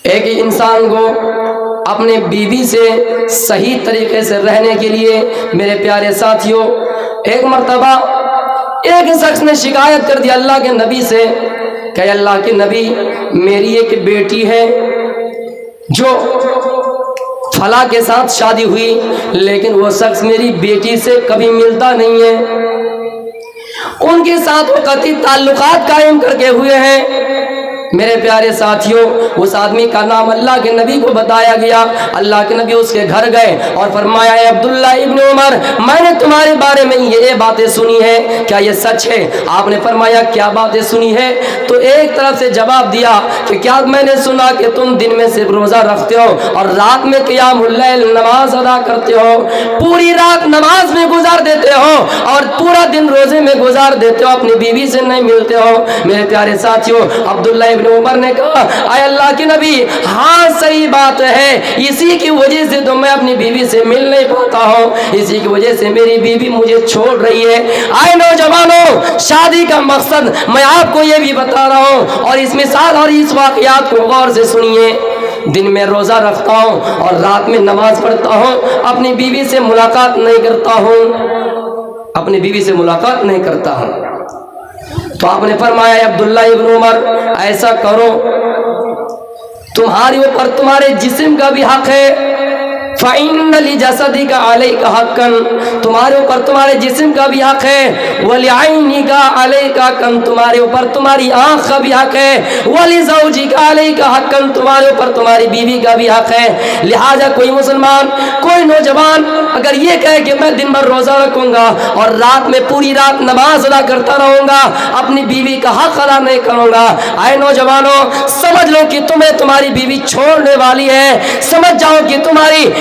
ایک انسان کو اپنے بیوی سے صحیح طریقے سے رہنے کے لیے میرے پیارے ساتھیوں، ایک مرتبہ ایک شخص نے شکایت کر دی اللہ کے نبی سے کہ اللہ کے نبی، میری ایک بیٹی ہے جو فلاں کے ساتھ شادی ہوئی، لیکن وہ شخص میری بیٹی سے کبھی ملتا نہیں ہے، ان کے ساتھ وہ قطعی تعلقات قائم کر کے ہوئے ہیں۔ میرے پیارے ساتھیوں، اس آدمی کا نام اللہ کے نبی کو بتایا گیا۔ اللہ کے نبی اس کے گھر گئے اور فرمایا، اے عبداللہ ابن عمر، میں نے تمہارے بارے میں یہ باتیں سنی ہے، کیا یہ سچ ہے؟ آپ نے فرمایا، کیا باتیں سنی ہے؟ تو ایک طرف سے جواب دیا کہ کیا میں نے سنا کہ تم دن میں صرف روزہ رکھتے ہو اور رات میں قیام اللیل نماز ادا کرتے ہو، پوری رات نماز میں گزار دیتے ہو اور پورا دن روزے میں گزار دیتے ہو، اپنی بیوی سے نہیں ملتے ہو۔ میرے پیارے ساتھیوں، عبداللہ ابن عمر نے کہا، اے اللہ کے نبی، ہاں صحیح بات ہے، اسی کی وجہ سے تو میں اپنی بیوی سے مل نہیں پاتا ہوں، اسی کی وجہ سے میری بیوی مجھے چھوڑ رہی ہے۔ آئے نوجوانوں، شادی کا مقصد میں آپ کو یہ بھی بتا رہا ہوں، اور اس مثال اور اس واقعات کو غور سے سنیے۔ دن میں روزہ رکھتا ہوں اور رات میں نماز پڑھتا ہوں، اپنی بیوی سے ملاقات نہیں کرتا ہوں، اپنی بیوی سے ملاقات نہیں کرتا ہوں۔ تو آپ نے فرمایا، عبداللہ ابن عمر، ایسا کرو، تمہارے اوپر تمہارے جسم کا بھی حق ہے، فَإِنَّ لِجَسَدِكَ عَلَيْكَ حَقًّا، تمہارے اوپر تمہارے جسم کا بھی حق ہے، وَلِعَيْنِكَ عَلَيْكَ حَقًّا، تمہارے اوپر تمہاری آنکھ کا بھی حق ہے، وَلِزَوْجِكَ عَلَيْكَ حَقًّا، تمہارے اوپر تمہاری بیوی کا بھی حق ہے۔ لہٰذا کوئی مسلمان، کوئی نوجوان اگر یہ کہے کہ میں دن بھر روزہ رکھوں گا اور رات میں پوری رات نماز ادا کرتا رہوں گا، اپنی بیوی کا حق ادا نہیں کروں گا، اے نوجوانوں، سمجھ لو کہ تمہیں تمہاری بیوی چھوڑنے والی ہے، سمجھ جاؤ کہ تمہاری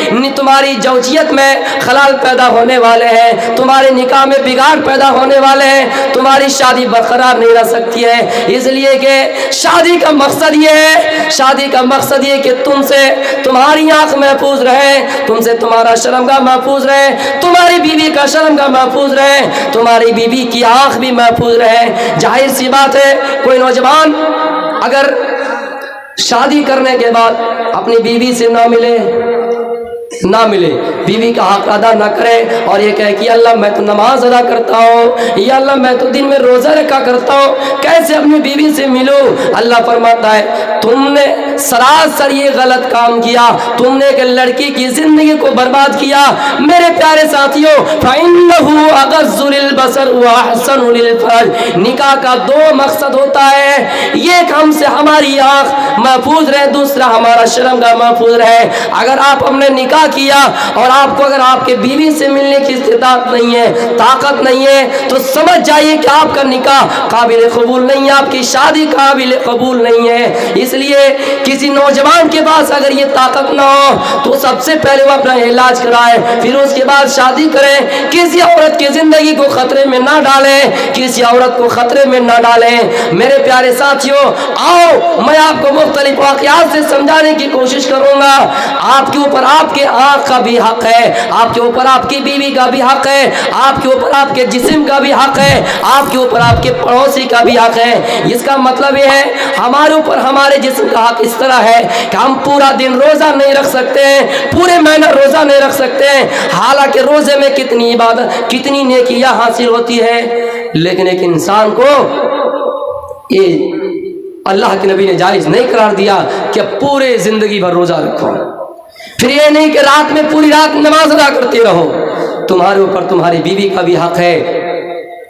زوجیت میں خلل پیدا ہونے والے ہیں، تمہارے نکاح میں بگاڑ پیدا ہونے والے ہیں، تمہاری شادی برقرار نہیں رہ سکتی ہے۔ اس لیے کہ شادی کا مقصد یہ ہے، شادی کا مقصد یہ کہ تم سے تمہاری آنکھ محفوظ رہے، تم سے تمہارا شرمگاہ محفوظ رہے، تمہاری بیوی کا شرمگاہ محفوظ رہے، تمہاری بیوی کی آنکھ بھی محفوظ رہے۔ ظاہر سی بات ہے، کوئی نوجوان اگر شادی کرنے کے بعد اپنی بیوی سے نہ ملے، بیوی کا حق ادا نہ کرے اور یہ کہے کہ اللہ میں تو نماز ادا کرتا ہوں، یا اللہ میں تو دن میں روزہ رکھا کرتا ہوں، کیسے اپنی بیوی سے ملوں؟ اللہ فرماتا ہے، تم نے سراسر یہ غلط کام کیا، تم نے ایک لڑکی کی زندگی کو برباد کیا۔ میرے پیارے ساتھیوں، فَإِنَّهُ أَغَضُّ لِلْبَصَرِ وَأَحْسَنُ لِلْفَرْجِ، نکاح کا دو مقصد ہوتا ہے، ایک ہم سے ہماری آنکھ محفوظ رہے، دوسرا ہمارا شرمگاہ محفوظ رہے۔ اگر آپ ہم نے نکاح کیا اور آپ کو اگر آپ کے بیوی سے ملنے کی استطاعت نہیں ہے، طاقت نہیں ہے، تو سمجھ جائیے کہ آپ کا نکاح قابل قبول نہیں ہے، آپ کی شادی قابل قبول نہیں ہے۔ اس لیے کسی نوجوان کے پاس اگر یہ طاقت نہ ہو تو سب سے پہلے وہ اپنا علاج کرائے، پھر اس کے بعد شادی کریں۔ کسی عورت کی زندگی کو خطرے میں نہ ڈالیں، کسی عورت کو خطرے میں نہ ڈالیں۔ میرے پیارے ساتھیوں، آؤ میں آپ کو مختلف واقعات سے سمجھانے کی کوشش کروں گا۔ آپ کے اوپر آپ کے آنکھ کا بھی حق ہے، آپ کے اوپر آپ کی بیوی کا بھی حق ہے، آپ کے اوپر آپ کے جسم کا بھی حق ہے، آپ کے اوپر آپ کے پڑوسی کا بھی حق ہے۔ اس کا مطلب یہ ہے، ہمارے اوپر ہمارے جسم کا حق اس طرح ہے کہ ہم پورا دن روزہ نہیں رکھ سکتے ہیں، پورے مہینہ روزہ نہیں رکھ سکتے ہیں، حالانکہ روزے میں کتنی عبادت، کتنی نیکیاں حاصل ہوتی ہے، لیکن ایک انسان کو یہ اللہ کے نبی نے جائز نہیں قرار دیا کہ پورے زندگی بھر روزہ رکھو، پھر یہ نہیں کہ رات میں پوری رات نماز ادا کرتے رہو۔ تمہارے اوپر تمہاری بیوی کا بھی حق ہے،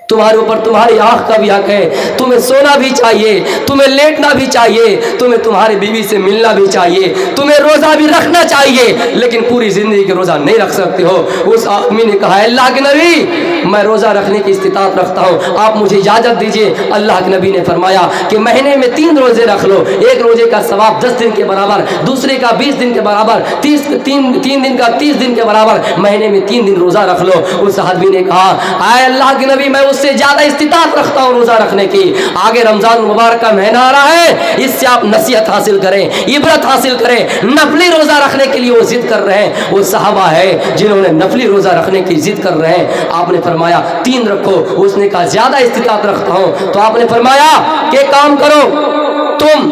تمہارے اوپر تمہاری آنکھ کا بھی حق ہے، تمہیں سونا بھی چاہیے، تمہیں لیٹنا بھی چاہیے، تمہیں تمہاری بیوی سے ملنا بھی چاہیے، تمہیں روزہ بھی رکھنا چاہیے، لیکن پوری زندگی کے روزہ نہیں رکھ سکتے ہو۔ اس آدمی نے کہا، اللہ کے نبی میں روزہ رکھنے کی استطاعت رکھتا ہوں، آپ مجھے اجازت دیجئے۔ اللہ کے نبی نے فرمایا کہ مہینے میں 3 روزے رکھ لو، ایک روزے کا ثواب 10 دن کے برابر، دوسرے کا 20 دن کے برابر، 3 دن کا 30 دن کے برابر، مہینے میں 3 دن روزہ رکھ لو۔ اس آدمی نے کہا، اے اللہ کے نبی میں اس سے زیادہ استطاعت رکھتا ہوں روزہ رکھنے کی، آگے رمضان مبارک کا مہینہ آ رہا ہے، اس سے آپ نصیحت حاصل کریں، عبرت حاصل کریں۔ نفلی روزہ رکھنے کے لیے وہ ضد کر رہے ہیں، وہ صحابہ ہے جنہوں نے نفلی روزہ رکھنے کی ضد کر رہے ہیں۔ آپ نے فرمایا 3 رکھو، اس نے کہا زیادہ استطاعت رکھتا ہوں، تو آپ نے فرمایا کہ کام کرو، تم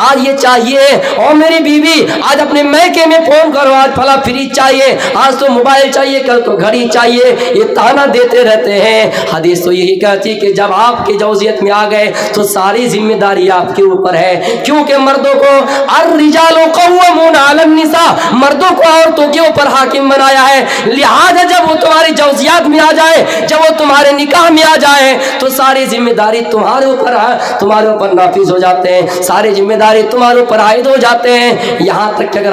آج یہ چاہیے, اور میری بیوی آج اپنے میکے میں فون کرو, آج پھلا فریج چاہیے, آج تو موبائل چاہیے, کل تو گھڑی چاہیے, یہ تانا دیتے رہتے ہیں. حدیث تو یہی کہتی کہ جب آپ کی جوزیت میں آ گئے تو ساری ذمہ داری آپ کے اوپر ہے, کیونکہ مردوں کو الرجال قوامون علی النساء, مردوں کو عورتوں کے اوپر حاکم بنایا ہے. لہذا جب وہ تمہاری جوزیات میں آ جائے, جب وہ تمہارے نکاح میں آ جائے تو ساری ذمہ داری تمہارے اوپر نافذ ہو جاتے ہیں, ساری ذمہ داری تمہارے اوپر عائد ہو جاتے ہیں. یہاں تک کہ اگر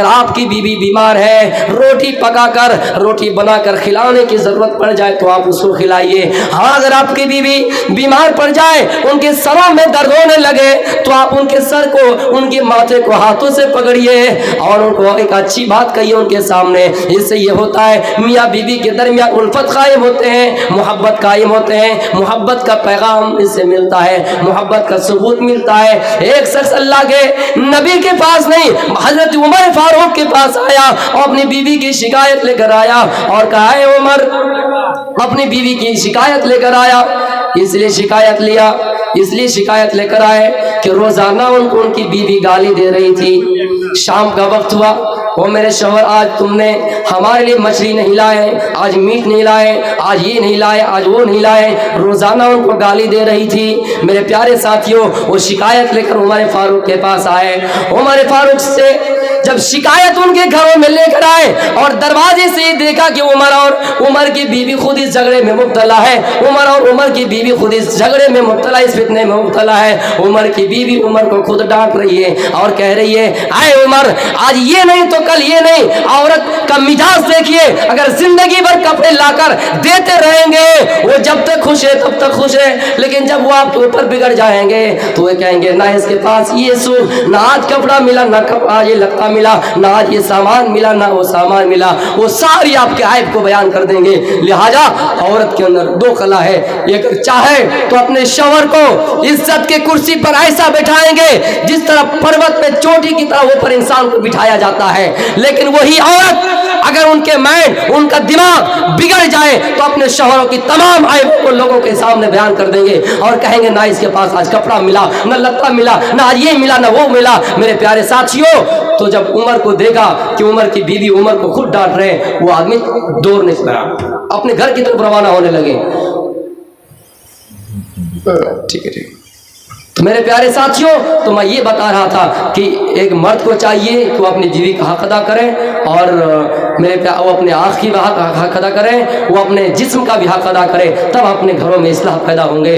آپ کی بیوی بیمار ہے, روٹی پکا کر, روٹی بنا کر کھلانے کی ضرورت پڑ جائے تو آپ اس کو کھلائیے. ہاں, اگر آپ کی بیوی بیمار پڑ جائے, ان کے سروں میں درد ہونے لگے تو آپ ان کے سر کو, ان کے ماتھے کو ہاتھوں سے پکڑیے اور ان کو ایک اچھی بات کہیے ان کے سامنے. اس سے یہ ہوتا ہے میاں بیوی کے درمیان الفت قائم ہوتے ہیں, محبت قائم ہوتے ہیں, محبت کا پیغام اس سے ملتا ہے, محبت کا ثبوت ملتا ہے. ایک شخص اللہ کے نبی کے پاس نہیں, حضرت عمر فاروق کے پاس آیا اور اپنی بیوی کی شکایت لے کر آیا اور کہا ہے عمر, اپنی بیوی کی شکایت لے کر آیا, اس لیے شکایت لے کر آئے کہ روزانہ ان کو ان کی بیوی گالی دے رہی تھی. شام کا وقت ہوا, وہ میرے شوہر آج تم نے ہمارے لیے مچھلی نہیں لائے, آج میٹ نہیں لائے, آج یہ نہیں لائے, آج وہ نہیں لائے, روزانہ ان کو گالی دے رہی تھی. میرے پیارے ساتھیوں, وہ شکایت لے کر عمر فاروق کے پاس آئے. عمر فاروق سے جب شکایت ان کے گھروں میں لے کر آئے اور دروازے سے یہ دیکھا کہ عمر کی بیوی خود اس جھگڑے میں مبتلا ہے, عمر کی بیوی خود اس جھگڑے میں مبتلا, اس فتنے میں مبتلا ہے. عمر کی بیوی عمر کو خود ڈانٹ رہی ہے اور کہہ رہی ہے, اے عمر, آج یہ نہیں تو کل یہ نہیں. عورت کا مزاج دیکھیے, اگر زندگی بھر کپڑے لا کر دیتے رہیں گے وہ جب تک خوش ہے تب تک خوش ہے, لیکن جب وہ آپ کے اوپر بگڑ جائیں گے تو وہ کہیں گے نہ اس کے پاس یہ سوٹ, نہ آج کپڑا ملا, نہ آج یہ لگتا ملا, نہ آج یہ سامان ملا, نہ وہ سامان ملا. وہ ساری آپ کے عیب کو بیان کر دیں گے. لہذا عورت کے اندر دو خلا ہے, یہ چاہے تو اپنے شوہر کو عزت کے کرسی پر ایسا بٹھائیں گے جس طرح پروت پہ چوٹی کی طرح اوپر انسان کو بٹھایا جاتا ہے, لیکن وہی عورت اگر ان کے مائنڈ, ان کا دماغ بگڑ جائے تو اپنے شوہروں کی تمام عیبوں کو لوگوں کے سامنے بیان کر دیں گے اور کہیں گے نہ اس کے پاس آج کپڑا ملا, نہ لتا ملا, نہ آج یہ ملا, نہ وہ ملا. میرے پیارے ساتھیوں, تو جب عمر کو دیکھا کہ عمر کی بیوی عمر کو خود ڈانٹ رہے, وہ آدمی دوڑنے سے اپنے گھر کی طرف روانہ ہونے لگے. ٹھیک ہے. تو میرے پیارے ساتھیوں, تو میں یہ بتا رہا تھا کہ ایک مرد کو چاہیے کہ وہ اپنی بیوی کا حق ادا کرے, اور وہ اپنے آنکھ کی حق ادا کرے, وہ اپنے جسم کا بھی حق ادا کرے, تب اپنے گھروں میں اصلاح پیدا ہوں گے.